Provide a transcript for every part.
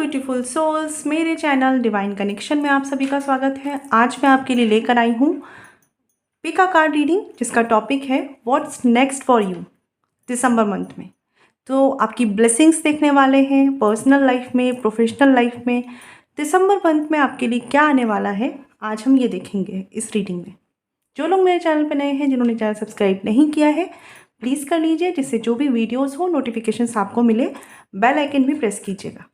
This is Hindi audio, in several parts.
ब्यूटीफुल सोल्स, मेरे चैनल डिवाइन कनेक्शन में आप सभी का स्वागत है। आज मैं आपके लिए लेकर आई हूँ पिका कार्ड रीडिंग, जिसका टॉपिक है what's next for you December month में। तो आपकी ब्लेसिंग्स देखने वाले हैं पर्सनल लाइफ में, प्रोफेशनल लाइफ में। दिसंबर मंथ में आपके लिए क्या आने वाला है, आज हम ये देखेंगे इस रीडिंग में। जो लोग मेरे चैनल पर नए हैं, जिन्होंने चैनल सब्सक्राइब नहीं किया है, प्लीज़ कर लीजिए, जिससे जो भी वीडियोस हो नोटिफिकेशंस आपको मिले। बेल आइकन भी प्रेस कीजिएगा।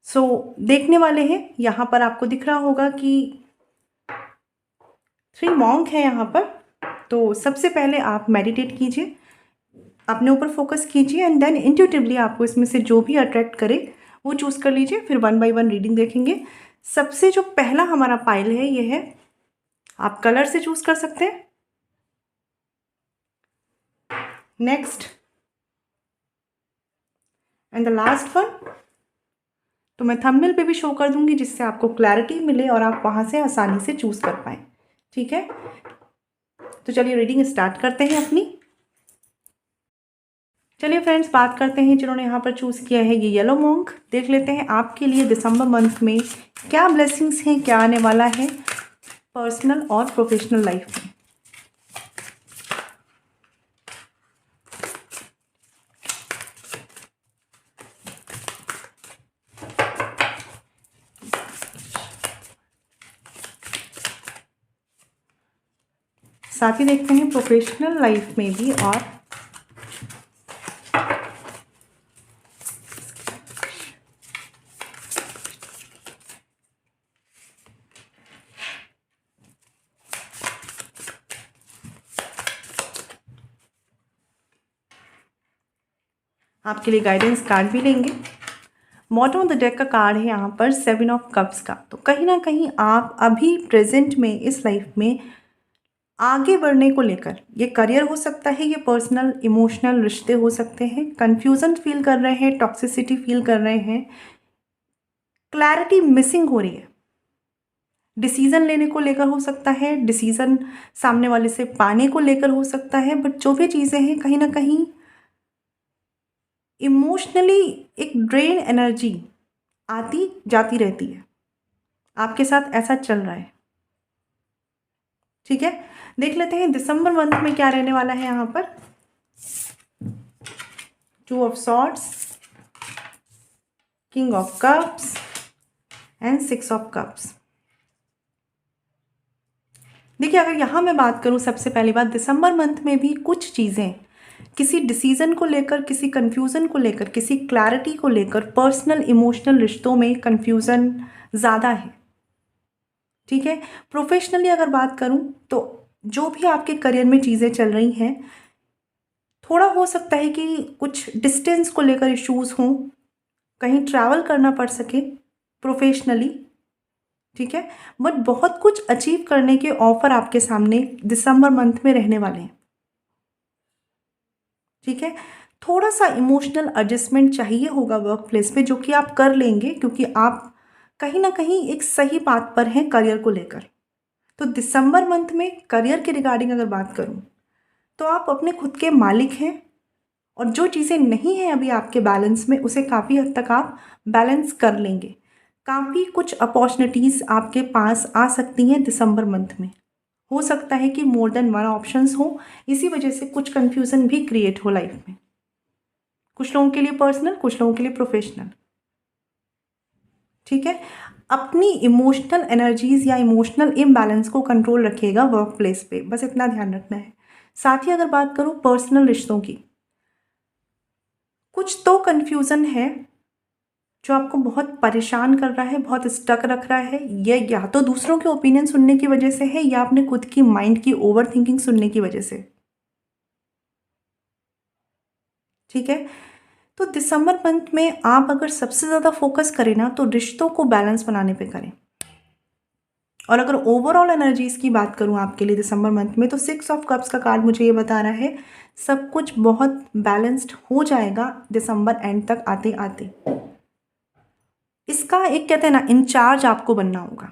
देखने वाले हैं, यहाँ पर आपको दिख रहा होगा कि 3 मॉन्क है यहाँ पर। तो सबसे पहले आप मेडिटेट कीजिए, अपने ऊपर फोकस कीजिए एंड देन इंट्यूटिवली आपको इसमें से जो भी अट्रैक्ट करे वो चूज़ कर लीजिए। फिर 1 बाय 1 रीडिंग देखेंगे। सबसे जो पहला हमारा पाइल है ये है, आप कलर से चूज़ कर सकते हैं। Next and the last one तो मैं थंबनेल पे भी शो कर दूंगी, जिससे आपको क्लैरिटी मिले और आप वहाँ से आसानी से चूज़ कर पाएँ। ठीक है, तो चलिए रीडिंग स्टार्ट करते हैं अपनी। चलिए फ्रेंड्स, बात करते हैं जिन्होंने यहाँ पर चूज़ किया है ये येलो मॉन्क। देख लेते हैं आपके लिए दिसंबर मंथ में क्या ब्लेसिंग्स हैं, क्या आने वाला है पर्सनल और प्रोफेशनल लाइफ में। साथ ही देखते हैं प्रोफेशनल लाइफ में भी। और आपके लिए गाइडेंस कार्ड भी लेंगे। बॉटम ऑफ द डेक का कार्ड है यहाँ पर 7 ऑफ कप्स का। तो कहीं ना कहीं आप अभी प्रेजेंट में इस लाइफ में आगे बढ़ने को लेकर, ये करियर हो सकता है, ये पर्सनल इमोशनल रिश्ते हो सकते हैं, कन्फ्यूज़न फील कर रहे हैं, टॉक्सिसिटी फील कर रहे हैं, क्लैरिटी मिसिंग हो रही है, डिसीज़न लेने को लेकर हो सकता है, डिसीज़न सामने वाले से पाने को लेकर हो सकता है। बट जो भी चीज़ें हैं, कहीं ना कहीं इमोशनली एक ड्रेन एनर्जी आती जाती रहती है। आपके साथ ऐसा चल रहा है। ठीक है, देख लेते हैं दिसंबर मंथ में क्या रहने वाला है यहाँ पर। 2 of swords, king of cups and 6 of cups. देखिए, अगर यहाँ मैं बात करूँ, सबसे पहली बात, दिसंबर मंथ में भी कुछ चीज़ें किसी डिसीज़न को लेकर, किसी कन्फ्यूज़न को लेकर, किसी क्लैरिटी को लेकर, पर्सनल इमोशनल रिश्तों में कन्फ्यूज़न ज़्यादा है। ठीक है, प्रोफेशनली अगर बात करूं तो जो भी आपके करियर में चीज़ें चल रही हैं, थोड़ा हो सकता है कि कुछ डिस्टेंस को लेकर इश्यूज़ हों, कहीं ट्रैवल करना पड़ सके प्रोफेशनली। ठीक है, बट बहुत कुछ अचीव करने के ऑफर आपके सामने दिसंबर मंथ में रहने वाले हैं। ठीक है, थोड़ा सा इमोशनल एडजस्टमेंट चाहिए होगा वर्क प्लेस पे, जो कि आप कर लेंगे, क्योंकि आप कहीं ना कहीं एक सही बात पर हैं करियर को लेकर। तो दिसंबर मंथ में करियर के रिगार्डिंग अगर बात करूं, तो आप अपने खुद के मालिक हैं, और जो चीज़ें नहीं हैं अभी आपके बैलेंस में, उसे काफ़ी हद तक आप बैलेंस कर लेंगे। काफ़ी कुछ अपॉर्चुनिटीज़ आपके पास आ सकती हैं दिसंबर मंथ में। हो सकता है कि मोर देन 1 ऑप्शंस हो, इसी वजह से कुछ कन्फ्यूज़न भी क्रिएट हो लाइफ में। कुछ लोगों के लिए पर्सनल, कुछ लोगों के लिए प्रोफेशनल। ठीक है, अपनी इमोशनल एनर्जीज या इमोशनल इम्बैलेंस को कंट्रोल रखिएगा वर्क प्लेस पे, बस इतना ध्यान रखना है। साथ ही अगर बात करूं पर्सनल रिश्तों की, कुछ तो कन्फ्यूज़न है जो आपको बहुत परेशान कर रहा है, बहुत स्टक रख रहा है। ये या तो दूसरों के ओपिनियन सुनने की वजह से है, या अपने खुद की माइंड की ओवर थिंकिंग सुनने की वजह से। ठीक है, तो दिसंबर मंथ में आप अगर सबसे ज़्यादा फोकस करें ना, तो रिश्तों को बैलेंस बनाने पे करें। और अगर ओवरऑल एनर्जीज की बात करूं आपके लिए दिसंबर मंथ में, तो 6 ऑफ कप्स का कार्ड मुझे ये बता रहा है सब कुछ बहुत बैलेंस्ड हो जाएगा दिसंबर एंड तक आते आते। इसका एक, कहते हैं ना, इंचार्ज आपको बनना होगा,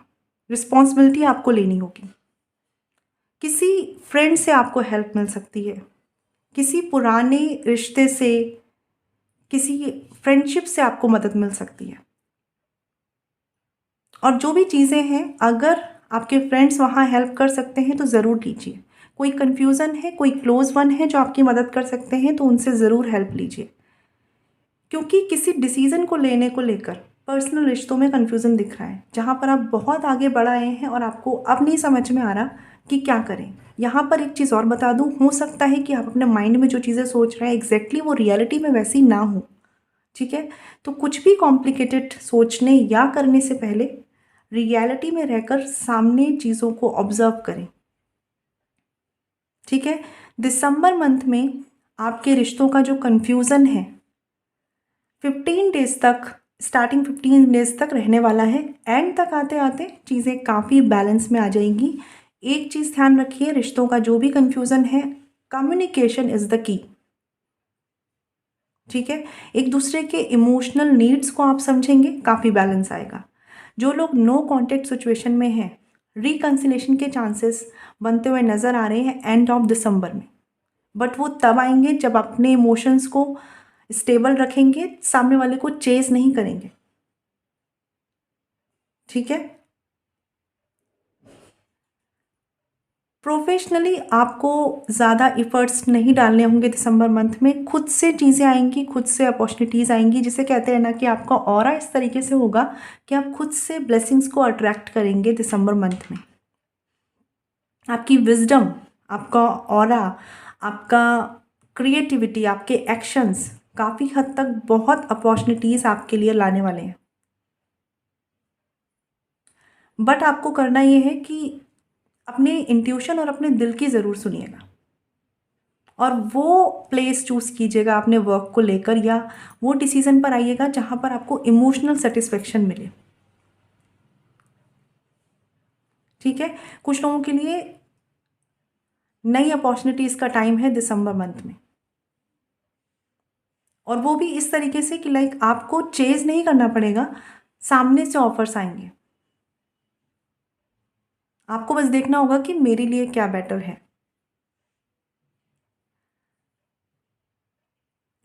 रिस्पॉन्सिबिलिटी आपको लेनी होगी। किसी फ्रेंड से आपको हेल्प मिल सकती है, किसी पुराने रिश्ते से, किसी फ्रेंडशिप से आपको मदद मिल सकती है। और जो भी चीज़ें हैं, अगर आपके फ्रेंड्स वहाँ हेल्प कर सकते हैं तो ज़रूर कीजिए। कोई कन्फ्यूज़न है, कोई क्लोज़ वन है जो आपकी मदद कर सकते हैं, तो उनसे ज़रूर हेल्प लीजिए। क्योंकि किसी डिसीज़न को लेने को लेकर पर्सनल रिश्तों में कन्फ्यूज़न दिख रहा है, जहाँ पर आप बहुत आगे बढ़ आए हैं और आपको अब नहीं समझ में आ रहा कि क्या करें। यहाँ पर एक चीज़ और बता दूँ, हो सकता है कि आप अपने माइंड में जो चीज़ें सोच रहे हैं एग्जैक्टली वो रियलिटी में वैसी ना हो। ठीक है, तो कुछ भी कॉम्प्लिकेटेड सोचने या करने से पहले रियलिटी में रहकर सामने चीज़ों को ऑब्जर्व करें। ठीक है, दिसंबर मंथ में आपके रिश्तों का जो कन्फ्यूज़न है 15 डेज तक, स्टार्टिंग 15 डेज तक रहने वाला है। एंड तक आते आते चीज़ें काफ़ी बैलेंस में आ जाएंगी। एक चीज़ ध्यान रखिए, रिश्तों का जो भी कन्फ्यूज़न है, कम्युनिकेशन इज़ द की। ठीक है, एक दूसरे के इमोशनल नीड्स को आप समझेंगे, काफ़ी बैलेंस आएगा। जो लोग नो कॉन्टेक्ट सिचुएशन में हैं, रिकन्सिलेशन के चांसेस बनते हुए नज़र आ रहे हैं एंड ऑफ दिसंबर में। बट वो तब आएंगे जब अपने इमोशंस को स्टेबल रखेंगे, सामने वाले को चेज नहीं करेंगे। ठीक है, प्रोफेशनली आपको ज़्यादा इफ़र्ट्स नहीं डालने होंगे दिसंबर मंथ में। खुद से चीज़ें आएंगी, खुद से अपॉर्चुनिटीज़ आएंगी, जिसे कहते हैं ना कि आपका ऑरा इस तरीके से होगा कि आप खुद से ब्लेसिंग्स को अट्रैक्ट करेंगे दिसंबर मंथ में। आपकी विजडम, आपका ऑरा, आपका क्रिएटिविटी, आपके एक्शंस काफ़ी हद तक बहुत अपॉर्चुनिटीज़ आपके लिए लाने वाले हैं। बट आपको करना ये है कि अपने इंट्यूशन और अपने दिल की ज़रूर सुनिएगा और वो प्लेस चूज़ कीजिएगा अपने वर्क को लेकर, या वो डिसीज़न पर आइएगा जहाँ पर आपको इमोशनल सेटिस्फेक्शन मिले। ठीक है, कुछ लोगों के लिए नई अपॉर्चुनिटीज़ का टाइम है दिसंबर मंथ में, और वो भी इस तरीके से कि लाइक आपको चेज़ नहीं करना पड़ेगा, सामने से ऑफर्स आएंगे। आपको बस देखना होगा कि मेरे लिए क्या बेटर है।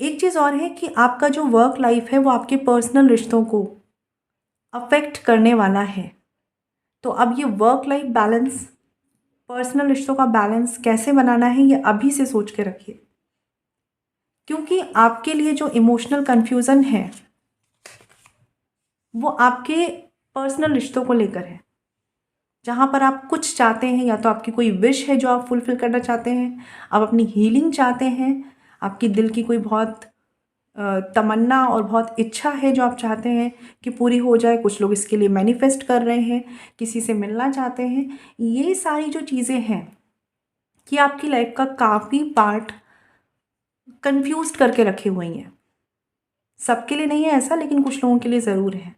एक चीज़ और है कि आपका जो वर्क लाइफ है वो आपके पर्सनल रिश्तों को अफेक्ट करने वाला है। तो अब ये वर्क लाइफ बैलेंस, पर्सनल रिश्तों का बैलेंस कैसे बनाना है, ये अभी से सोच के रखिए। क्योंकि आपके लिए जो इमोशनल कन्फ्यूज़न है वो आपके पर्सनल रिश्तों को लेकर है, जहाँ पर आप कुछ चाहते हैं, या तो आपकी कोई विश है जो आप फुलफ़िल करना चाहते हैं, आप अपनी हीलिंग चाहते हैं, आपकी दिल की कोई बहुत तमन्ना और बहुत इच्छा है जो आप चाहते हैं कि पूरी हो जाए। कुछ लोग इसके लिए मैनिफेस्ट कर रहे हैं, किसी से मिलना चाहते हैं। ये सारी जो चीज़ें हैं कि आपकी लाइफ का काफ़ी पार्ट कंफ्यूज करके रखे हुए हैं। सबके लिए नहीं है ऐसा, लेकिन कुछ लोगों के लिए ज़रूर है।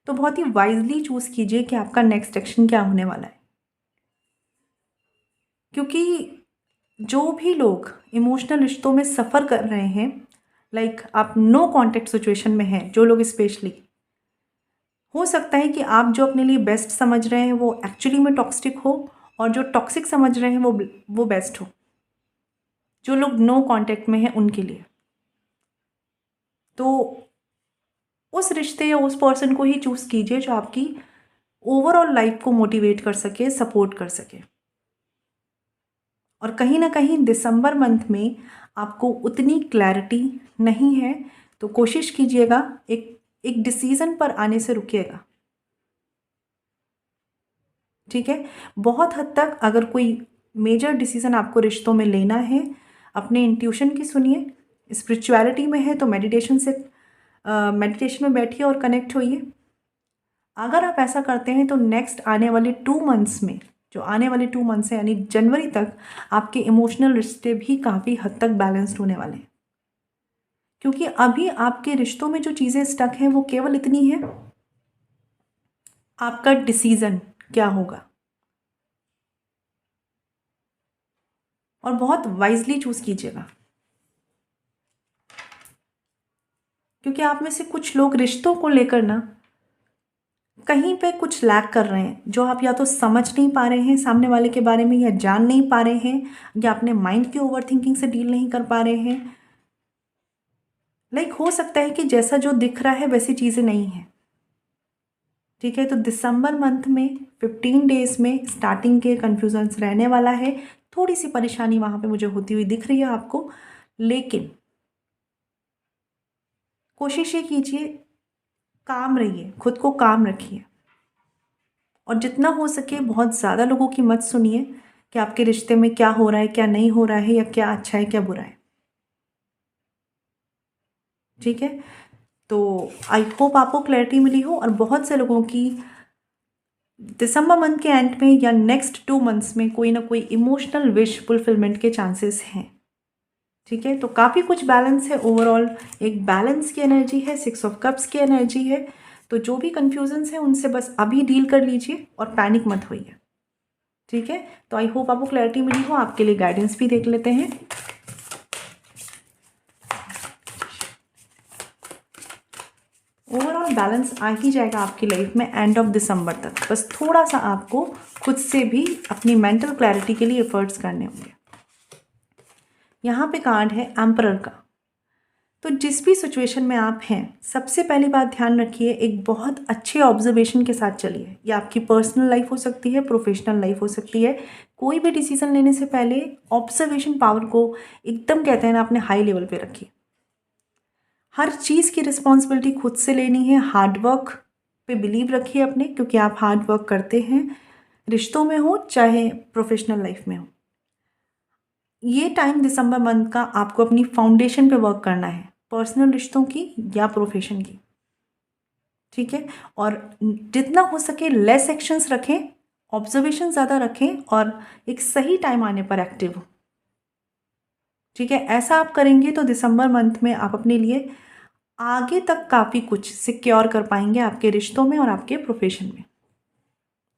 तो बहुत ही वाइजली चूज़ कीजिए कि आपका नेक्स्ट एक्शन क्या होने वाला है। क्योंकि जो भी लोग इमोशनल रिश्तों में सफ़र कर रहे हैं, लाइक आप नो कॉन्टेक्ट सिचुएशन में हैं, जो लोग स्पेशली, हो सकता है कि आप जो अपने लिए बेस्ट समझ रहे हैं वो एक्चुअली में टॉक्सिक हो, और जो टॉक्सिक समझ रहे हैं वो बेस्ट हो। जो लोग नो कांटेक्ट में हैं उनके लिए तो उस रिश्ते या उस पर्सन को ही चूज़ कीजिए जो आपकी ओवरऑल लाइफ को मोटिवेट कर सके, सपोर्ट कर सके। और कहीं ना कहीं दिसंबर मंथ में आपको उतनी क्लैरिटी नहीं है, तो कोशिश कीजिएगा एक एक डिसीज़न पर आने से रुकिएगा। ठीक है, बहुत हद तक अगर कोई मेजर डिसीज़न आपको रिश्तों में लेना है, अपने इंट्यूशन की सुनिए। स्पिरिचुअलिटी में है तो मेडिटेशन में बैठिए और कनेक्ट होइए। अगर आप ऐसा करते हैं तो नेक्स्ट आने वाले 2 मंथ्स में, जो आने वाले 2 मंथ्स हैं यानी जनवरी तक, आपके इमोशनल रिश्ते भी काफ़ी हद तक बैलेंस्ड होने वाले हैं। क्योंकि अभी आपके रिश्तों में जो चीज़ें स्टक हैं वो केवल इतनी है, आपका डिसीज़न क्या होगा, और बहुत वाइजली चूज़ कीजिएगा। क्योंकि आप में से कुछ लोग रिश्तों को लेकर ना कहीं पे कुछ लैक कर रहे हैं, जो आप या तो समझ नहीं पा रहे हैं सामने वाले के बारे में, या जान नहीं पा रहे हैं, या अपने माइंड की ओवर थिंकिंग से डील नहीं कर पा रहे हैं। लाइक हो सकता है कि जैसा जो दिख रहा है वैसी चीज़ें नहीं हैं। ठीक है, तो दिसंबर मंथ में 15 डेज में स्टार्टिंग के कन्फ्यूजन्स रहने वाला है। थोड़ी सी परेशानी वहाँ पे मुझे होती हुई दिख रही है आपको, लेकिन कोशिश ये कीजिए, काम रहिए, खुद को काम रखिए, और जितना हो सके बहुत ज़्यादा लोगों की मत सुनिए कि आपके रिश्ते में क्या हो रहा है, क्या नहीं हो रहा है, या क्या अच्छा है क्या बुरा है। ठीक है, तो आई होप आपको क्लैरिटी मिली हो, और बहुत से लोगों की दिसंबर मंथ के एंड में या नेक्स्ट 2 मंथ्स में कोई ना कोई इमोशनल विश फुलफिलमेंट के चांसेस हैं। ठीक है, तो काफ़ी कुछ बैलेंस है ओवरऑल, एक बैलेंस की एनर्जी है, 6 ऑफ कप्स की एनर्जी है। तो जो भी कन्फ्यूजन्स हैं उनसे बस अभी डील कर लीजिए और पैनिक मत होइए। ठीक है, तो आई होप आपको क्लैरिटी मिली हो। आपके लिए गाइडेंस भी देख लेते हैं। ओवरऑल बैलेंस आ ही जाएगा आपकी लाइफ में एंड ऑफ दिसंबर तक, बस थोड़ा सा आपको खुद से भी अपनी मेंटल क्लैरिटी के लिए एफर्ट्स करने होंगे। यहाँ पे कार्ड है एम्परर का। तो जिस भी सिचुएशन में आप हैं, सबसे पहली बात ध्यान रखिए, एक बहुत अच्छे ऑब्जर्वेशन के साथ चलिए। ये आपकी पर्सनल लाइफ हो सकती है, प्रोफेशनल लाइफ हो सकती है। कोई भी डिसीजन लेने से पहले ऑब्जर्वेशन पावर को एकदम, कहते हैं ना, अपने हाई लेवल पे रखिए। हर चीज़ की रिस्पॉन्सिबिलिटी खुद से लेनी है। हार्डवर्क पे बिलीव रखिए अपने, क्योंकि आप हार्ड वर्क करते हैं, रिश्तों में हो चाहे प्रोफेशनल लाइफ में हो। ये टाइम दिसंबर मंथ का आपको अपनी फाउंडेशन पे वर्क करना है, पर्सनल रिश्तों की या प्रोफेशन की। ठीक है, और जितना हो सके लेस एक्शंस रखें, ऑब्जर्वेशन ज़्यादा रखें, और एक सही टाइम आने पर एक्टिव हो। ठीक है, ऐसा आप करेंगे तो दिसंबर मंथ में आप अपने लिए आगे तक काफ़ी कुछ सिक्योर कर पाएंगे आपके रिश्तों में और आपके प्रोफेशन में।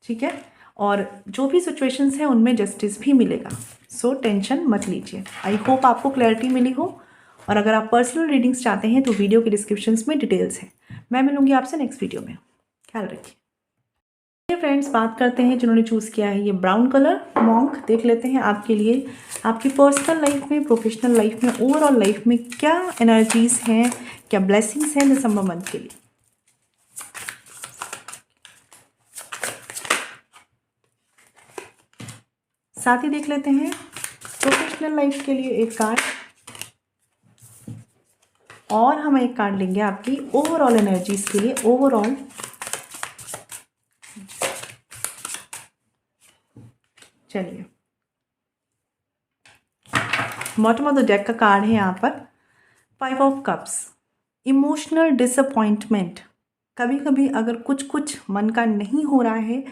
ठीक है, और जो भी सिचुएशंस हैं उनमें जस्टिस भी मिलेगा, सो टेंशन मत लीजिए। आई होप आपको क्लैरिटी मिली हो, और अगर आप पर्सनल रीडिंग्स चाहते हैं तो वीडियो के डिस्क्रिप्शंस में डिटेल्स हैं। मैं मिलूंगी आपसे नेक्स्ट वीडियो में, ख्याल रखिए। फ्रेंड्स, बात करते हैं जिन्होंने चूज़ किया है ये ब्राउन कलर मॉन्क। देख लेते हैं आपके लिए आपकी पर्सनल लाइफ में, प्रोफेशनल लाइफ में, ओवरऑल लाइफ में क्या एनर्जीज हैं, क्या ब्लेसिंग्स हैं दिसंबर मंथ के लिए। साथ ही देख लेते हैं प्रोफेशनल लाइफ के लिए एक कार्ड, और हम एक कार्ड लेंगे आपकी ओवरऑल एनर्जीज के लिए। ओवरऑल चलिए, बॉटम ऑफ द डेक का कार्ड है यहाँ पर 5 ऑफ कप्स। इमोशनल डिसअपॉइंटमेंट, कभी कभी अगर कुछ कुछ मन का नहीं हो रहा है,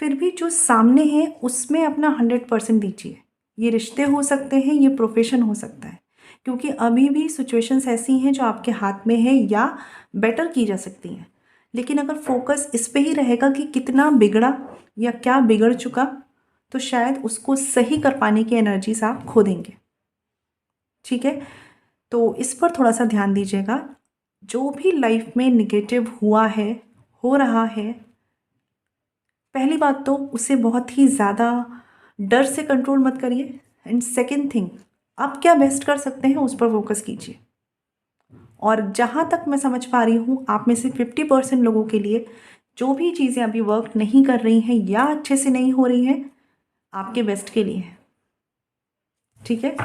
फिर भी जो सामने है उसमें अपना 100% दीजिए। ये रिश्ते हो सकते हैं, ये प्रोफेशन हो सकता है, क्योंकि अभी भी सिचुएशंस ऐसी हैं जो आपके हाथ में है या बेटर की जा सकती हैं। लेकिन अगर फोकस इस पे ही रहेगा कि कितना बिगड़ा या क्या बिगड़ चुका, तो शायद उसको सही कर पाने की एनर्जीज आप खो देंगे। ठीक है, तो इस पर थोड़ा सा ध्यान दीजिएगा। जो भी लाइफ में निगेटिव हुआ है, हो रहा है, पहली बात तो उसे बहुत ही ज़्यादा डर से कंट्रोल मत करिए, एंड सेकंड थिंग, आप क्या बेस्ट कर सकते हैं उस पर फोकस कीजिए। और जहाँ तक मैं समझ पा रही हूँ, आप में से 50% लोगों के लिए जो भी चीज़ें अभी वर्क नहीं कर रही हैं या अच्छे से नहीं हो रही हैं, आपके बेस्ट के लिए है। ठीक है,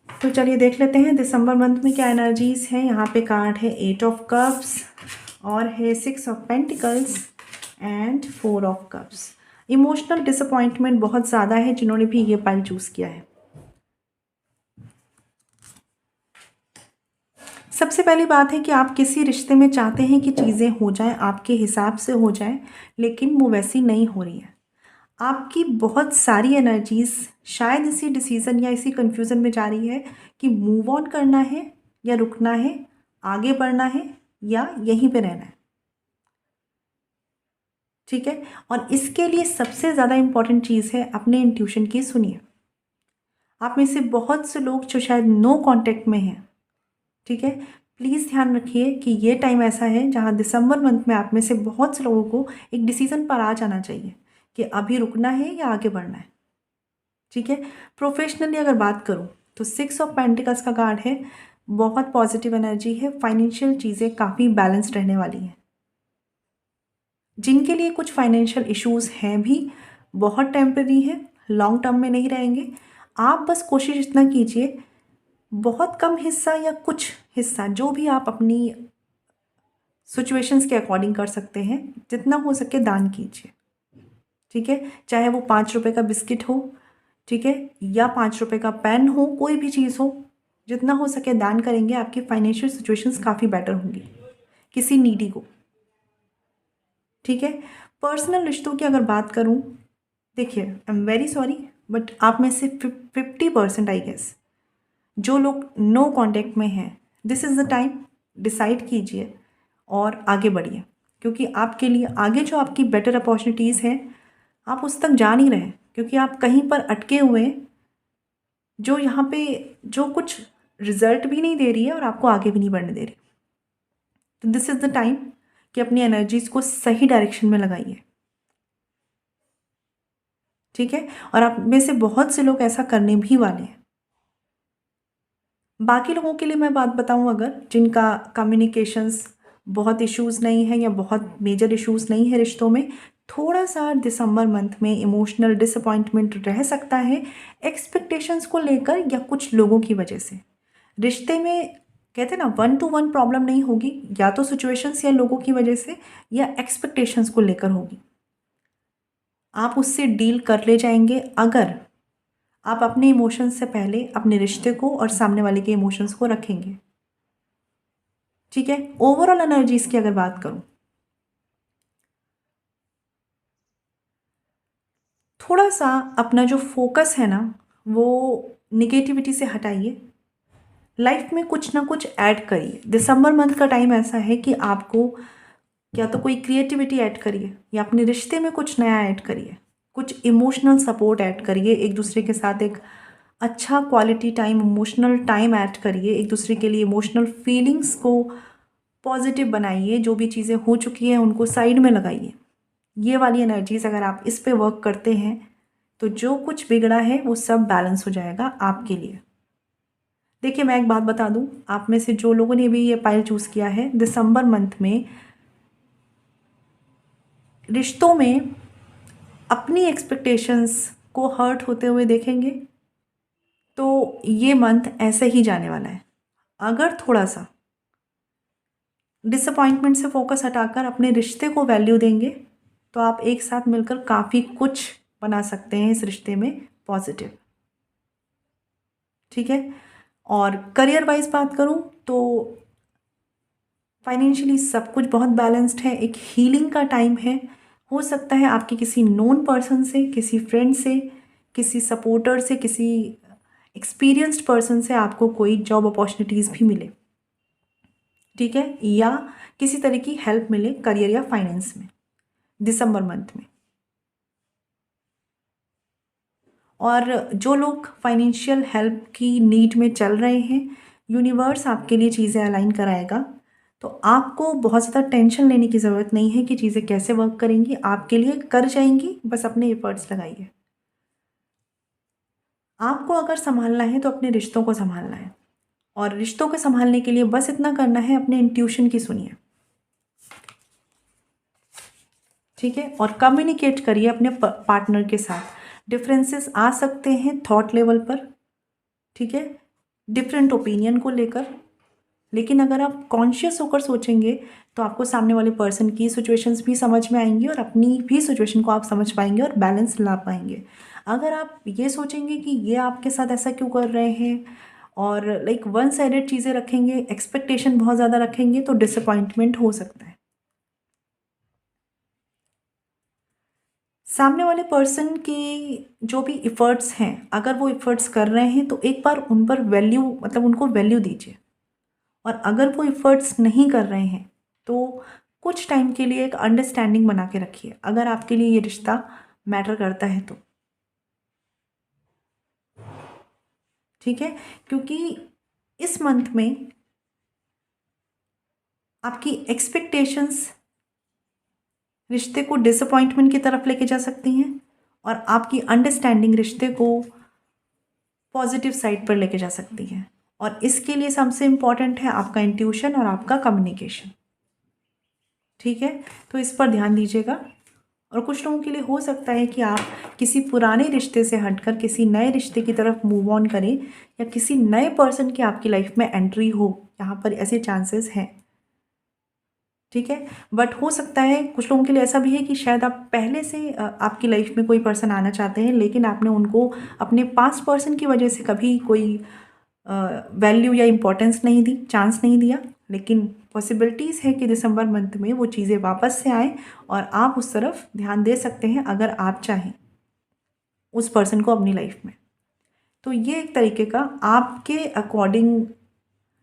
तो चलिए देख लेते हैं दिसंबर मंथ में क्या एनर्जीज हैं। यहाँ पे कार्ड है 8 ऑफ कप्स, और है 6 of pentacles and 4 of cups. Emotional disappointment बहुत ज़्यादा है जिन्होंने भी ये पाइल चूज़ किया है। सबसे पहली बात है कि आप किसी रिश्ते में चाहते हैं कि चीज़ें हो जाएं, आपके हिसाब से हो जाएं, लेकिन वो वैसी नहीं हो रही है। आपकी बहुत सारी एनर्जीज शायद इसी डिसीज़न या इसी कन्फ्यूज़न में जा रही है कि मूव ऑन करना है या रुकना है, आगे बढ़ना है या यहीं पे रहना है। ठीक है, और इसके लिए सबसे ज़्यादा इम्पॉर्टेंट चीज़ है अपने इंट्यूशन की सुनिए। आप में से बहुत से लोग जो शायद नो कांटेक्ट में हैं, ठीक है, प्लीज़ ध्यान रखिए कि ये टाइम ऐसा है जहाँ दिसंबर मंथ में आप में से बहुत से लोगों को एक डिसीज़न पर आ जाना चाहिए कि अभी रुकना है या आगे बढ़ना है। ठीक है, प्रोफेशनली अगर बात करूँ तो 6 ऑफ पेंटिकल्स का कार्ड है, बहुत पॉजिटिव एनर्जी है, फाइनेंशियल चीज़ें काफ़ी बैलेंस्ड रहने वाली हैं। जिनके लिए कुछ फाइनेंशियल इश्यूज हैं भी, बहुत टेम्पररी है, लॉन्ग टर्म में नहीं रहेंगे। आप बस कोशिश इतना कीजिए, बहुत कम हिस्सा या कुछ हिस्सा जो भी आप अपनी सिचुएशंस के अकॉर्डिंग कर सकते हैं, जितना हो सके दान कीजिए। ठीक है, चाहे वो 5 रुपए का बिस्किट हो, ठीक है, या 5 रुपए का पेन हो, कोई भी चीज़ हो, जितना हो सके दान करेंगे, आपकी फाइनेंशियल सिचुएशंस काफ़ी बेटर होंगी किसी नीडी को। ठीक है, पर्सनल रिश्तों की अगर बात करूं, देखिए I am very sorry but आप में से 50% आई गेस जो लोग नो कांटेक्ट में हैं, this is the time, decide कीजिए और आगे बढ़िए, क्योंकि आपके लिए आगे जो आपकी बेटर अपॉर्चुनिटीज़ हैं, आप उस तक जा नहीं रहे, क्योंकि आप कहीं पर अटके हुए हैं, जो यहाँ पे जो कुछ रिजल्ट भी नहीं दे रही है और आपको आगे भी नहीं बढ़ने दे रही। तो दिस इज़ द टाइम कि अपनी एनर्जीज को सही डायरेक्शन में लगाइए। ठीक है, और आप में से बहुत से लोग ऐसा करने भी वाले हैं। बाकी लोगों के लिए मैं बात बताऊं, अगर जिनका कम्युनिकेशंस बहुत इश्यूज नहीं है या बहुत मेजर इश्यूज नहीं है रिश्तों में, थोड़ा सा दिसंबर मंथ में इमोशनल डिसअपॉइंटमेंट रह सकता है एक्सपेक्टेशंस को लेकर या कुछ लोगों की वजह से। रिश्ते में कहते हैं ना, 1-to-1 प्रॉब्लम नहीं होगी, या तो सिचुएशंस या लोगों की वजह से या एक्सपेक्टेशंस को लेकर होगी। आप उससे डील कर ले जाएंगे अगर आप अपने इमोशंस से पहले अपने रिश्ते को और सामने वाले के इमोशंस को रखेंगे। ठीक है, ओवरऑल एनर्जीज की अगर बात करूं, थोड़ा सा अपना जो फोकस है ना, वो निगेटिविटी से हटाइए, लाइफ में कुछ ना कुछ ऐड करिए। दिसंबर मंथ का टाइम ऐसा है कि आपको या तो कोई क्रिएटिविटी ऐड करिए या अपने रिश्ते में कुछ नया ऐड करिए, कुछ इमोशनल सपोर्ट ऐड करिए, एक दूसरे के साथ एक अच्छा quality time, emotional time add करिए, एक दूसरे के लिए इमोशनल फीलिंग्स को पॉजिटिव बनाइए, जो भी चीज़ें हो चुकी हैं उनको साइड में लगाइए। ये वाली एनर्जीज अगर आप इस पे वर्क करते हैं तो जो कुछ बिगड़ा है वो सब बैलेंस हो जाएगा आपके लिए। देखिए, मैं एक बात बता दूं, आप में से जो लोगों ने भी ये पाइल चूज़ किया है, दिसंबर मंथ में रिश्तों में अपनी एक्सपेक्टेशंस को हर्ट होते हुए देखेंगे, तो ये मंथ ऐसे ही जाने वाला है। अगर थोड़ा सा डिसअपॉइंटमेंट से फोकस हटाकर अपने रिश्ते को वैल्यू देंगे, तो आप एक साथ मिलकर काफ़ी कुछ बना सकते हैं इस रिश्ते में पॉजिटिव। ठीक है, और करियर वाइज बात करूं तो फाइनेंशियली सब कुछ बहुत बैलेंस्ड है, एक हीलिंग का टाइम है। हो सकता है आपके किसी नोन पर्सन से, किसी फ्रेंड से, किसी सपोर्टर से, किसी एक्सपीरियंस्ड पर्सन से आपको कोई जॉब अपॉर्चुनिटीज़ भी मिले। ठीक है, या किसी तरह की हेल्प मिले करियर या फाइनेंस में दिसंबर मंथ में। और जो लोग फाइनेंशियल हेल्प की नीड में चल रहे हैं, यूनिवर्स आपके लिए चीज़ें अलाइन कराएगा, तो आपको बहुत ज़्यादा टेंशन लेने की ज़रूरत नहीं है कि चीज़ें कैसे वर्क करेंगी, आपके लिए कर जाएंगी, बस अपने एफर्ट्स लगाइए। आपको अगर संभालना है तो अपने रिश्तों को संभालना है, और रिश्तों को संभालने के लिए बस इतना करना है, अपने इंट्यूशन की सुनिए। ठीक है, और कम्युनिकेट करिए अपने पार्टनर के साथ। डिफरेंसेस आ सकते हैं थॉट लेवल पर, ठीक है, डिफरेंट ओपिनियन को लेकर, लेकिन अगर आप कॉन्शियस होकर सोचेंगे तो आपको सामने वाले पर्सन की सिचुएशंस भी समझ में आएंगी और अपनी भी सिचुएशन को आप समझ पाएंगे और बैलेंस ला पाएंगे। अगर आप ये सोचेंगे कि ये आपके साथ ऐसा क्यों कर रहे हैं और लाइक वन साइडेड चीज़ें रखेंगे, एक्सपेक्टेशन बहुत ज़्यादा रखेंगे, तो डिसअपॉइंटमेंट हो सकता है। सामने वाले पर्सन के जो भी इफ़र्ट्स हैं, अगर वो इफ़र्ट्स कर रहे हैं तो एक बार उन पर वैल्यू, मतलब उनको वैल्यू दीजिए, और अगर वो इफ़र्ट्स नहीं कर रहे हैं तो कुछ टाइम के लिए एक अंडरस्टैंडिंग बना के रखिए, अगर आपके लिए ये रिश्ता मैटर करता है तो। ठीक है, क्योंकि इस मंथ में आपकी एक्सपेक्टेशंस रिश्ते को डिसअपॉइंटमेंट की तरफ लेके जा सकती हैं, और आपकी अंडरस्टैंडिंग रिश्ते को पॉजिटिव साइड पर लेके जा सकती है। और इसके लिए सबसे इम्पॉर्टेंट है आपका इंट्यूशन और आपका कम्युनिकेशन। ठीक है, तो इस पर ध्यान दीजिएगा। और कुछ लोगों के लिए हो सकता है कि आप किसी पुराने रिश्ते से हटकर किसी नए रिश्ते की तरफ मूव ऑन करें, या किसी नए पर्सन की आपकी लाइफ में एंट्री हो, यहाँ पर ऐसे चांसेस हैं। ठीक है, बट हो सकता है कुछ लोगों के लिए ऐसा भी है कि शायद आप पहले से आपकी लाइफ में कोई पर्सन आना चाहते हैं, लेकिन आपने उनको अपने पास्ट पर्सन की वजह से कभी कोई वैल्यू या इम्पोर्टेंस नहीं दी, चांस नहीं दिया। लेकिन पॉसिबिलिटीज़ है कि दिसंबर मंथ में वो चीज़ें वापस से आएँ और आप उस तरफ ध्यान दे सकते हैं अगर आप चाहें उस पर्सन को अपनी लाइफ में। तो ये एक तरीके का आपके अकॉर्डिंग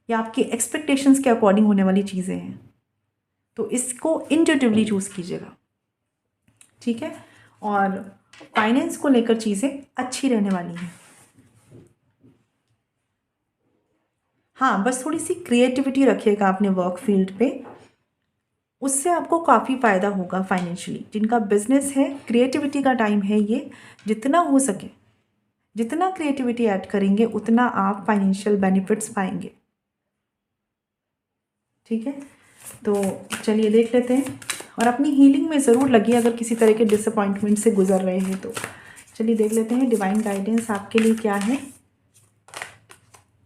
या आपकी एक्सपेक्टेशंस के अकॉर्डिंग होने वाली चीज़ें हैं, तो इसको इंट्यूटिवली चूज़ कीजिएगा। ठीक है, और फाइनेंस को लेकर चीज़ें अच्छी रहने वाली हैं। हाँ, बस थोड़ी सी क्रिएटिविटी रखिएगा अपने वर्क फील्ड पे, उससे आपको काफ़ी फ़ायदा होगा फाइनेंशियली। जिनका बिजनेस है, क्रिएटिविटी का टाइम है ये, जितना हो सके जितना क्रिएटिविटी ऐड करेंगे उतना आप फाइनेंशियल बेनिफिट्स पाएंगे। ठीक है, तो चलिए देख लेते हैं, और अपनी हीलिंग में ज़रूर लगिए अगर किसी तरह के डिसअपॉइंटमेंट से गुजर रहे हैं तो। चलिए देख लेते हैं डिवाइन गाइडेंस आपके लिए क्या है।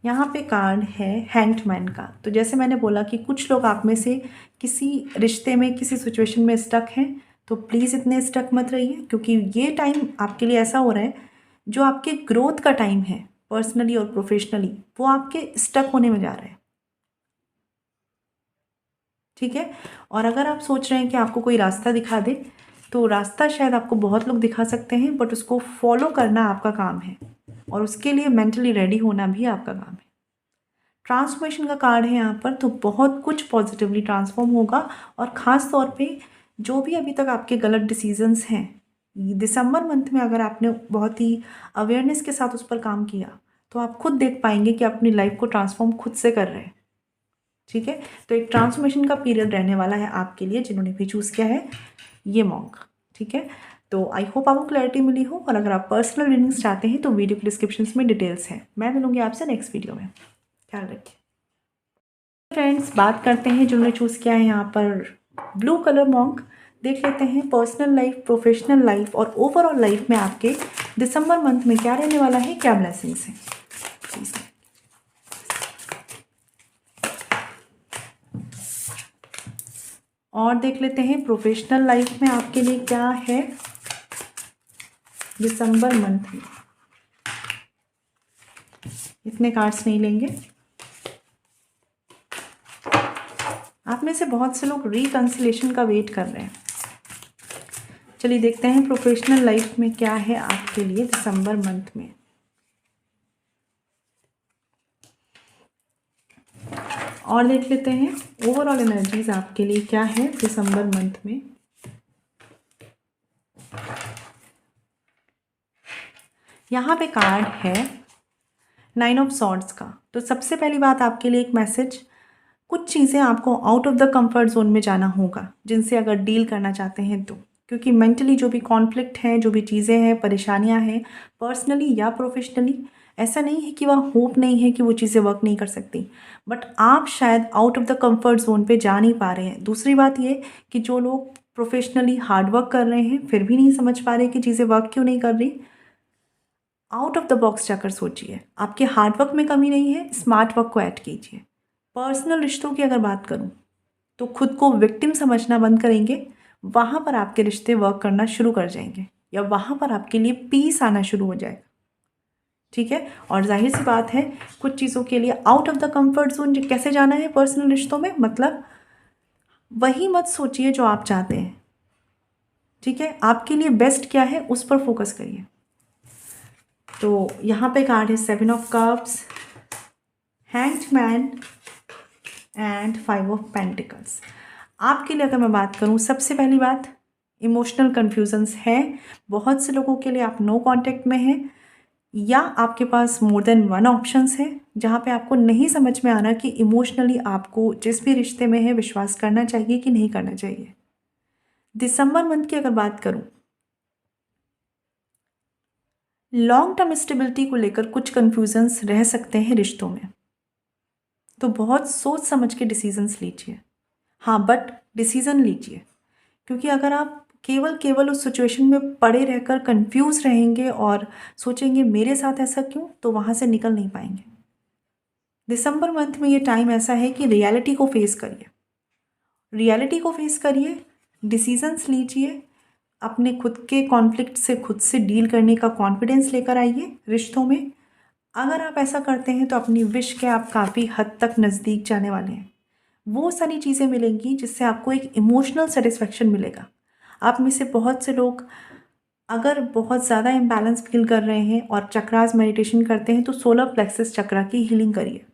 यहाँ पे कार्ड है हैंग्ड मैन का। तो जैसे मैंने बोला कि कुछ लोग आप में से किसी रिश्ते में, किसी सिचुएशन में स्टक हैं, तो प्लीज़ इतने स्टक मत रहिए, क्योंकि ये टाइम आपके लिए ऐसा हो रहा है जो आपके ग्रोथ का टाइम है, पर्सनली और प्रोफेशनली, वो आपके स्टक होने में जा रहा है। ठीक है, और अगर आप सोच रहे हैं कि आपको कोई रास्ता दिखा दे, तो रास्ता शायद आपको बहुत लोग दिखा सकते हैं, बट उसको फॉलो करना आपका काम है, और उसके लिए मेंटली रेडी होना भी आपका काम है। ट्रांसफॉर्मेशन का कार्ड है यहाँ पर, तो बहुत कुछ पॉजिटिवली ट्रांसफॉर्म होगा, और ख़ास तौर पे जो भी अभी तक आपके गलत डिसीजंस हैं, दिसंबर मंथ में अगर आपने बहुत ही अवेयरनेस के साथ उस पर काम किया, तो आप खुद देख पाएंगे कि अपनी लाइफ को ट्रांसफॉर्म खुद से कर रहे हैं। ठीक है, तो एक ट्रांसफॉर्मेशन का पीरियड रहने वाला है आपके लिए, जिन्होंने भी चूज़ किया है ये मॉन्क। ठीक है, तो आई होप आपको क्लैरिटी मिली हो, और अगर आप पर्सनल रीडिंग्स चाहते हैं तो वीडियो के डिस्क्रिप्शन में डिटेल्स हैं। मैं मिलूंगी आपसे नेक्स्ट वीडियो में, ख्याल रखिए। फ्रेंड्स, बात करते हैं जिन्होंने चूज़ किया है यहाँ पर ब्लू कलर मॉन्क। देख लेते हैं पर्सनल लाइफ, प्रोफेशनल लाइफ और ओवरऑल लाइफ में आपके दिसंबर मंथ में क्या रहने वाला है, क्या ब्लेसिंग्स हैं। और देख लेते हैं प्रोफेशनल लाइफ में आपके लिए क्या है दिसंबर मंथ में। इतने कार्ड्स नहीं लेंगे। आप में से बहुत से लोग रिकंसिलेशन का वेट कर रहे हैं। चलिए देखते हैं प्रोफेशनल लाइफ में क्या है आपके लिए दिसंबर मंथ में। और देख लेते हैं ओवरऑल एनर्जीज आपके लिए क्या है दिसंबर मंथ में। यहाँ पे कार्ड है 9 ऑफ सॉर्ड्स का। तो सबसे पहली बात आपके लिए एक मैसेज, कुछ चीज़ें आपको out of the comfort zone में जाना होगा, जिनसे अगर डील करना चाहते हैं तो, क्योंकि मेंटली जो भी कॉन्फ्लिक्ट हैं, जो भी चीज़ें हैं, परेशानियां हैं, पर्सनली या प्रोफेशनली, ऐसा नहीं है कि वह होप नहीं है कि वो चीज़ें वर्क नहीं कर सकती, बट आप शायद out of the comfort zone पे जा नहीं पा रहे हैं। दूसरी बात ये कि जो लोग प्रोफेशनली हार्डवर्क कर रहे हैं फिर भी नहीं समझ पा रहे कि चीज़ें वर्क क्यों नहीं कर रही, आउट ऑफ द बॉक्स जाकर सोचिए। आपके हार्डवर्क में कमी नहीं है, स्मार्ट वर्क को ऐड कीजिए। पर्सनल रिश्तों की अगर बात करूं तो खुद को विक्टिम समझना बंद करेंगे, वहाँ पर आपके रिश्ते वर्क करना शुरू कर जाएंगे, या वहाँ पर आपके लिए पीस आना शुरू हो जाएगा। ठीक है, और जाहिर सी बात है कुछ चीज़ों के लिए out of the comfort zone कैसे जाना है पर्सनल रिश्तों में, मतलब वही मत सोचिए जो आप चाहते हैं। ठीक है, आपके लिए बेस्ट क्या है उस पर फोकस करिए। तो यहाँ पे कार्ड है 7 of cups, hanged man and 5 of pentacles. आपके लिए अगर मैं बात करूँ, सबसे पहली बात इमोशनल कन्फ्यूजन्स हैं बहुत से लोगों के लिए। आप नो कांटेक्ट में हैं, या आपके पास मोर देन वन ऑप्शंस है, जहाँ पे आपको नहीं समझ में आ रहा कि इमोशनली आपको जिस भी रिश्ते में है विश्वास करना चाहिए कि नहीं करना चाहिए। दिसंबर मंथ की अगर बात करूँ, लॉन्ग टर्म स्टेबिलिटी को लेकर कुछ कन्फ्यूजन्स रह सकते हैं रिश्तों में, तो बहुत सोच समझ के डिसीजंस लीजिए। हाँ, बट डिसीज़न लीजिए, क्योंकि अगर आप केवल केवल उस सिचुएशन में पड़े रहकर कंफ्यूज रहेंगे और सोचेंगे मेरे साथ ऐसा क्यों, तो वहाँ से निकल नहीं पाएंगे। दिसंबर मंथ में ये टाइम ऐसा है कि रियलिटी को फेस करिए, रियलिटी को फेस करिए, डिसीजंस लीजिए, अपने खुद के कॉन्फ्लिक्ट से खुद से डील करने का कॉन्फिडेंस लेकर आइए रिश्तों में। अगर आप ऐसा करते हैं तो अपनी विश के आप काफ़ी हद तक नज़दीक जाने वाले हैं। वो सारी चीज़ें मिलेंगी जिससे आपको एक इमोशनल सेटिस्फेक्शन मिलेगा। आप में से बहुत से लोग अगर बहुत ज़्यादा इम्बैलेंस फील कर रहे हैं और चक्रास मेडिटेशन करते हैं तो सोलर प्लेक्सस चक्रा की हीलिंग करिए,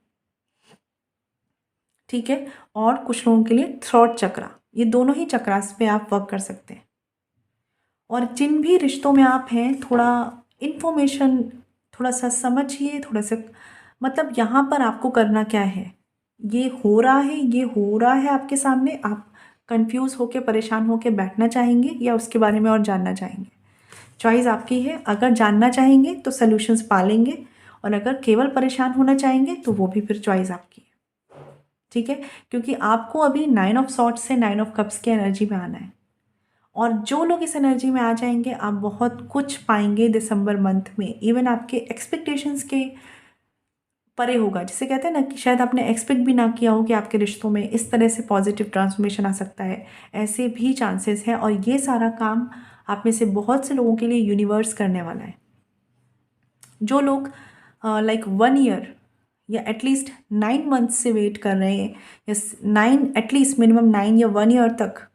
ठीक है। और कुछ लोगों के लिए थ्रोट चक्रा, ये दोनों ही चक्रास पे आप वर्क कर सकते हैं। और जिन भी रिश्तों में आप हैं, थोड़ा इन्फॉर्मेशन थोड़ा सा समझिए, थोड़ा सा मतलब यहाँ पर आपको करना क्या है, ये हो रहा है, ये हो रहा है आपके सामने, आप कंफ्यूज होके परेशान होके बैठना चाहेंगे या उसके बारे में और जानना चाहेंगे। चॉइस आपकी है। अगर जानना चाहेंगे तो सॉल्यूशंस पालेंगे, और अगर केवल परेशान होना चाहेंगे तो वो भी फिर चॉइस आपकी है, ठीक है। क्योंकि आपको अभी 9 ऑफ सॉर्ट्स से 9 ऑफ कप्स की एनर्जी में आना है, और जो लोग इस एनर्जी में आ जाएंगे आप बहुत कुछ पाएंगे दिसंबर मंथ में। इवन आपके एक्सपेक्टेशंस के परे होगा, जिसे कहते हैं ना कि शायद आपने एक्सपेक्ट भी ना किया हो कि आपके रिश्तों में इस तरह से पॉजिटिव ट्रांसफॉर्मेशन आ सकता है। ऐसे भी चांसेस हैं, और ये सारा काम आप में से बहुत से लोगों के लिए यूनिवर्स करने वाला है। जो लोग लाइक 1 ईयर या एटलीस्ट 9 मंथ्स से वेट कर रहे हैं, या 9 एटलीस्ट मिनिमम 9 या 1 ईयर तक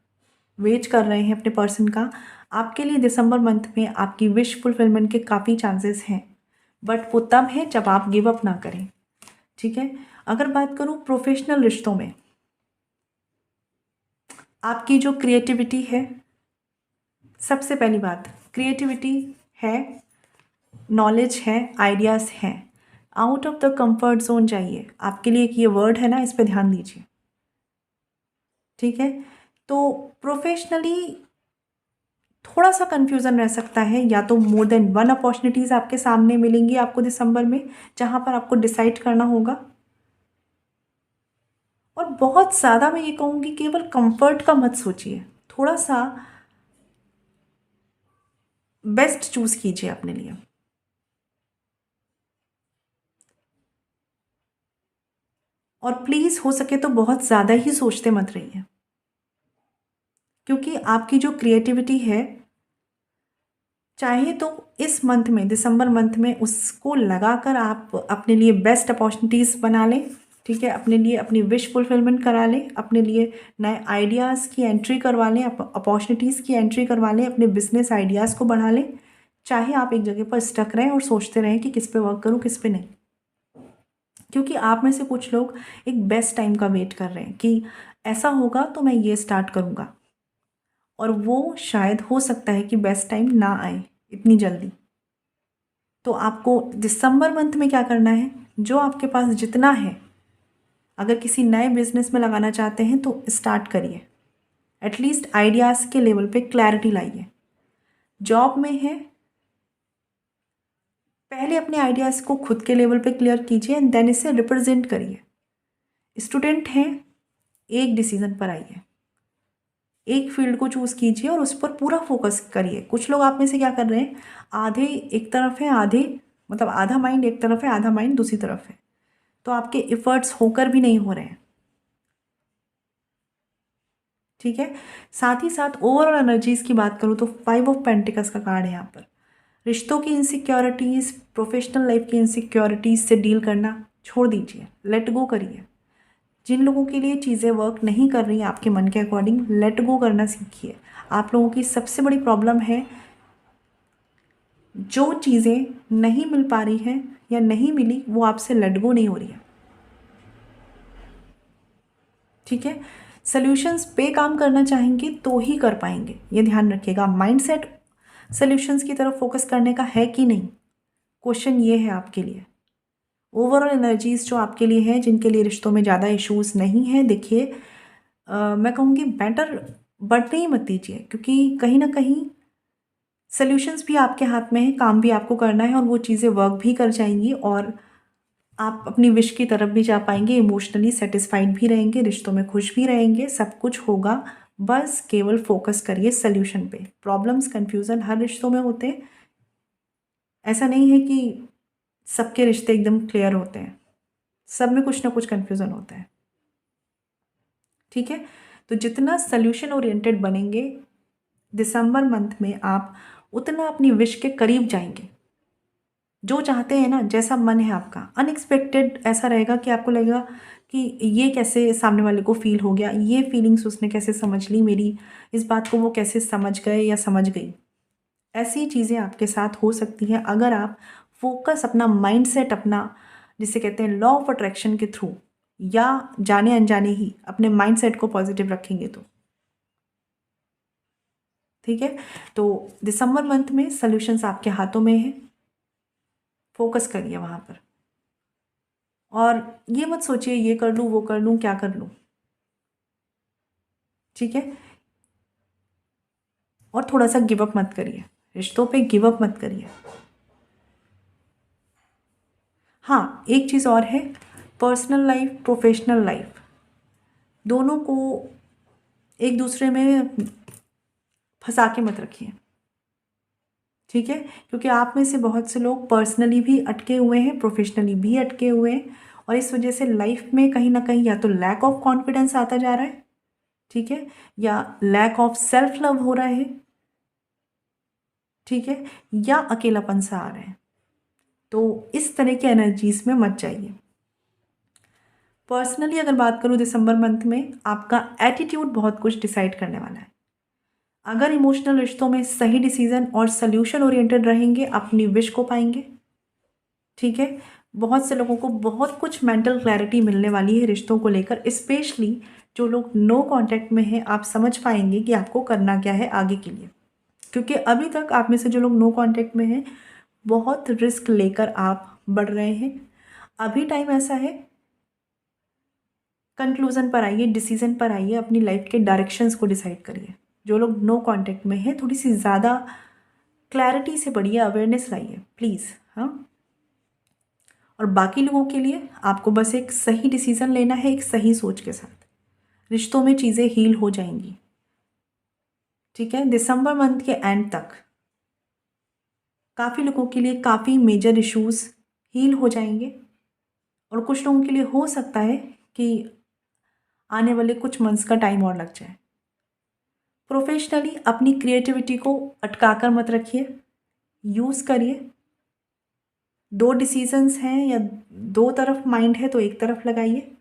वेट कर रहे हैं अपने पर्सन का, आपके लिए दिसंबर मंथ में आपकी विश फुलफिलमेंट के काफ़ी चांसेस हैं। बट वो तब है जब आप गिव अप ना करें, ठीक है। अगर बात करूँ प्रोफेशनल रिश्तों में, आपकी जो क्रिएटिविटी है, सबसे पहली बात क्रिएटिविटी है, नॉलेज है, आइडियाज़ हैं, out of the comfort zone जाइए। आपके लिए एक ये वर्ड है ना, इस पर ध्यान दीजिए, ठीक है। तो प्रोफेशनली थोड़ा सा कन्फ्यूज़न रह सकता है, या तो मोर देन वन अपॉर्चुनिटीज़ आपके सामने मिलेंगी आपको दिसंबर में, जहाँ पर आपको डिसाइड करना होगा। और बहुत ज़्यादा मैं ये कहूँगी केवल कंफर्ट का मत सोचिए, थोड़ा सा बेस्ट चूज़ कीजिए अपने लिए। और प्लीज़ हो सके तो बहुत ज़्यादा ही सोचते मत रहिए, क्योंकि आपकी जो क्रिएटिविटी है, चाहे तो इस मंथ में दिसंबर मंथ में उसको लगाकर आप अपने लिए बेस्ट अपॉर्चुनिटीज़ बना लें, ठीक है। अपने लिए अपनी विश फुलफिलमेंट करा लें, अपने लिए नए आइडियाज़ की एंट्री करवा लें, अपॉर्चुनिटीज़ की एंट्री करवा लें, अपने बिजनेस आइडियाज़ को बढ़ा लें। चाहे आप एक जगह पर स्टक रहें और सोचते रहें कि किस पे वर्क करूं किस पे नहीं, क्योंकि आप में से कुछ लोग एक बेस्ट टाइम का वेट कर रहे हैं कि ऐसा होगा तो मैं ये स्टार्ट करूँगा, और वो शायद हो सकता है कि बेस्ट टाइम ना आए इतनी जल्दी। तो आपको दिसंबर मंथ में क्या करना है, जो आपके पास जितना है, अगर किसी नए बिजनेस में लगाना चाहते हैं तो स्टार्ट करिए, एटलीस्ट आइडियाज़ के लेवल पे क्लैरिटी लाइए। जॉब में है, पहले अपने आइडियाज़ को खुद के लेवल पे क्लियर कीजिए एंड देन इसे रिप्रेजेंट करिए। स्टूडेंट हैं, एक डिसीज़न पर आइए, एक फील्ड को चूज़ कीजिए और उस पर पूरा फोकस करिए। कुछ लोग आप में से क्या कर रहे हैं, आधे एक तरफ है, आधे मतलब आधा माइंड एक तरफ है, आधा माइंड दूसरी तरफ है, तो आपके एफर्ट्स होकर भी नहीं हो रहे हैं, ठीक है। साथ ही साथ ओवरऑल एनर्जीज की बात करूँ तो 5 ऑफ पेंटिकल्स का कार्ड है यहाँ पर। रिश्तों की इनसिक्योरिटीज़, प्रोफेशनल लाइफ की इनसिक्योरिटीज़ से डील करना छोड़ दीजिए, लेट गो करिए। जिन लोगों के लिए चीज़ें वर्क नहीं कर रही हैं आपके मन के अकॉर्डिंग, लेट गो करना सीखिए। आप लोगों की सबसे बड़ी प्रॉब्लम है, जो चीज़ें नहीं मिल पा रही हैं या नहीं मिली वो आपसे लेट गो नहीं हो रही है, ठीक है। सॉल्यूशंस पे काम करना चाहेंगे तो ही कर पाएंगे, ये ध्यान रखिएगा। माइंडसेट सॉल्यूशंस की तरफ फोकस करने का है कि नहीं, क्वेश्चन ये है आपके लिए। ओवरऑल एनर्जीज जो आपके लिए हैं, जिनके लिए रिश्तों में ज़्यादा इश्यूज नहीं है, देखिए मैं कहूँगी बेटर बढ़ने ही मत दीजिए, क्योंकि कहीं ना कहीं सॉल्यूशंस भी आपके हाथ में है, काम भी आपको करना है और वो चीज़ें वर्क भी कर जाएंगी और आप अपनी विश की तरफ भी जा पाएंगे, इमोशनली सेटिस्फाइड भी रहेंगे, रिश्तों में खुश भी रहेंगे, सब कुछ होगा। बस केवल फोकस करिए सल्यूशन पे। प्रॉब्लम्स कन्फ्यूज़न हर रिश्तों में होते हैं, ऐसा नहीं है कि सबके रिश्ते एकदम क्लियर होते हैं, सब में कुछ ना कुछ कन्फ्यूज़न होता है। ठीक है, तो जितना सल्यूशन ओरिएंटेड बनेंगे दिसंबर मंथ में, आप उतना अपनी विश के करीब जाएंगे। जो चाहते हैं ना, जैसा मन है आपका, अनएक्सपेक्टेड ऐसा रहेगा कि आपको लगेगा कि ये कैसे सामने वाले को फील हो गया, ये फीलिंग्स उसने कैसे समझ ली मेरी, इस बात को वो कैसे समझ गए या समझ गई। ऐसी चीज़ें आपके साथ हो सकती हैं अगर आप फोकस अपना माइंडसेट अपना, जिसे कहते हैं लॉ ऑफ अट्रैक्शन के थ्रू, या जाने अनजाने ही अपने माइंडसेट को पॉजिटिव रखेंगे तो। ठीक है, तो दिसंबर मंथ में सॉल्यूशंस आपके हाथों में है, फोकस करिए वहाँ पर। और ये मत सोचिए ये कर लूँ वो कर लूँ क्या कर लूँ। ठीक है, और थोड़ा सा गिव अप मत करिए, रिश्तों पे गिव अप मत करिए। हाँ, एक चीज़ और है, पर्सनल लाइफ प्रोफेशनल लाइफ दोनों को एक दूसरे में फंसा के मत रखिए। ठीक है, क्योंकि आप में से बहुत से लोग पर्सनली भी अटके हुए हैं, प्रोफेशनली भी अटके हुए हैं, और इस वजह से लाइफ में कहीं ना कहीं या तो लैक ऑफ कॉन्फिडेंस आता जा रहा है, ठीक है, या लैक ऑफ सेल्फ लव हो रहा है, ठीक है, या अकेलापन सा आ रहा है। तो इस तरह के एनर्जीज में मत जाइए। पर्सनली अगर बात करूँ दिसंबर मंथ में, आपका एटीट्यूड बहुत कुछ डिसाइड करने वाला है। अगर इमोशनल रिश्तों में सही डिसीजन और सल्यूशन ओरिएंटेड रहेंगे, अपनी विश को पाएंगे। ठीक है, बहुत से लोगों को बहुत कुछ मेंटल क्लैरिटी मिलने वाली है रिश्तों को लेकर, स्पेशली जो लोग नो कांटेक्ट में हैं। आप समझ पाएंगे कि आपको करना क्या है आगे के लिए, क्योंकि अभी तक आप में से जो लोग नो कांटेक्ट में हैं, बहुत रिस्क लेकर आप बढ़ रहे हैं। अभी टाइम ऐसा है, कंक्लूजन पर आइए, डिसीजन पर आइए, अपनी लाइफ के डायरेक्शंस को डिसाइड करिए। जो लोग नो कांटेक्ट में हैं, थोड़ी सी ज़्यादा क्लैरिटी से बढ़िए, अवेयरनेस लाइए प्लीज़। हाँ, और बाकी लोगों के लिए आपको बस एक सही डिसीजन लेना है, एक सही सोच के साथ रिश्तों में चीज़ें हील हो जाएंगी। ठीक है, दिसंबर मंथ के एंड तक काफ़ी लोगों के लिए काफ़ी मेजर इश्यूज हील हो जाएंगे, और कुछ लोगों के लिए हो सकता है कि आने वाले कुछ मंथ्स का टाइम और लग जाए। प्रोफेशनली अपनी क्रिएटिविटी को अटका कर मत रखिए, यूज़ करिए। दो डिसीजंस हैं या दो तरफ माइंड है तो एक तरफ लगाइए।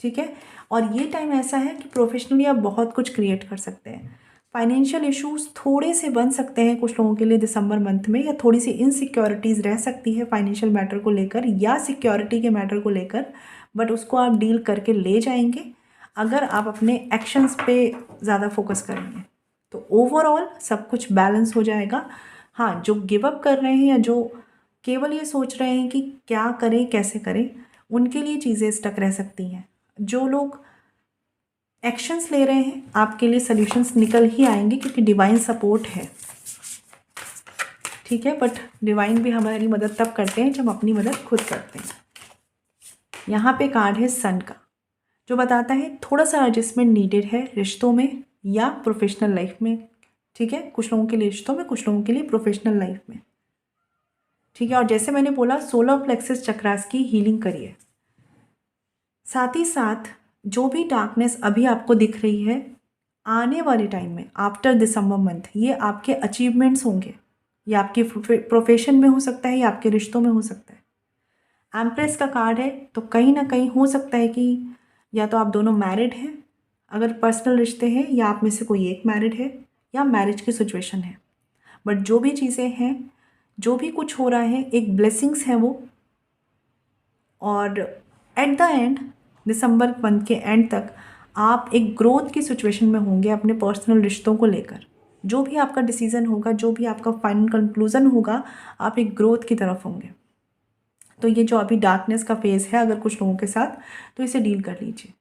ठीक है, और ये टाइम ऐसा है कि प्रोफेशनली आप बहुत कुछ क्रिएट कर सकते हैं। फाइनेंशियल इश्यूज थोड़े से बन सकते हैं कुछ लोगों के लिए दिसंबर मंथ में, या थोड़ी सी इनसिक्योरिटीज़ रह सकती है फाइनेंशियल मैटर को लेकर या सिक्योरिटी के मैटर को लेकर, बट उसको आप डील करके ले जाएंगे अगर आप अपने एक्शंस पे ज़्यादा फोकस करेंगे। तो ओवरऑल सब कुछ बैलेंस हो जाएगा। हाँ, जो गिव अप कर रहे हैं या जो केवल ये सोच रहे हैं कि क्या करें कैसे करें, उनके लिए चीज़ें स्टक रह सकती हैं। जो लोग एक्शंस ले रहे हैं, आपके लिए सॉल्यूशंस निकल ही आएंगे, क्योंकि डिवाइन सपोर्ट है। ठीक है, बट डिवाइन भी हमारी मदद तब करते हैं जब हम अपनी मदद खुद करते हैं। यहाँ पे कार्ड है सन का, जो बताता है थोड़ा सा एडजस्टमेंट नीडेड है रिश्तों में या प्रोफेशनल लाइफ में। ठीक है, कुछ लोगों के लिए रिश्तों में, कुछ लोगों के लिए प्रोफेशनल लाइफ में। ठीक है, और जैसे मैंने बोला, सोलर प्लेक्सस चक्रास की हीलिंग करिए। साथ ही साथ जो भी डार्कनेस अभी आपको दिख रही है, आने वाले टाइम में आफ्टर दिसंबर मंथ ये आपके अचीवमेंट्स होंगे। ये आपके प्रोफेशन में हो सकता है या आपके रिश्तों में हो सकता है। एम्प्रेस का कार्ड है, तो कहीं ना कहीं हो सकता है कि या तो आप दोनों मैरिड हैं अगर पर्सनल रिश्ते हैं, या आप में से कोई एक मैरिड है या मैरिज की सिचुएशन है। बट जो भी चीज़ें हैं, जो भी कुछ हो रहा है, एक ब्लेसिंग्स है वो। और at the end December month के एंड तक आप एक ग्रोथ की सिचुएशन में होंगे अपने पर्सनल रिश्तों को लेकर। जो भी आपका डिसीज़न होगा, जो भी आपका फाइनल कंक्लूज़न होगा, आप एक ग्रोथ की तरफ होंगे। तो ये जो अभी डार्कनेस का फेज़ है अगर कुछ लोगों के साथ, तो इसे डील कर लीजिए।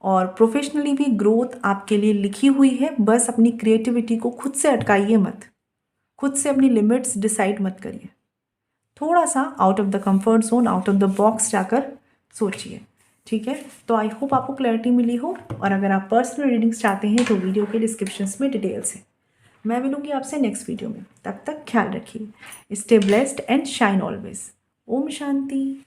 और प्रोफेशनली भी ग्रोथ आपके लिए लिखी हुई है, बस अपनी क्रिएटिविटी को खुद से अटकाइए मत, खुद से अपनी लिमिट्स डिसाइड मत करिए। थोड़ा सा out of the comfort zone, out of the box जाकर सोचिए। ठीक है, तो आई होप आपको क्लैरिटी मिली हो, और अगर आप पर्सनल रीडिंग्स चाहते हैं तो वीडियो के डिस्क्रिप्शंस में डिटेल्स है। मैं मिलूंगी आपसे नेक्स्ट वीडियो में, तब तक ख्याल रखिए। Stay blessed and shine always. ओम शांति।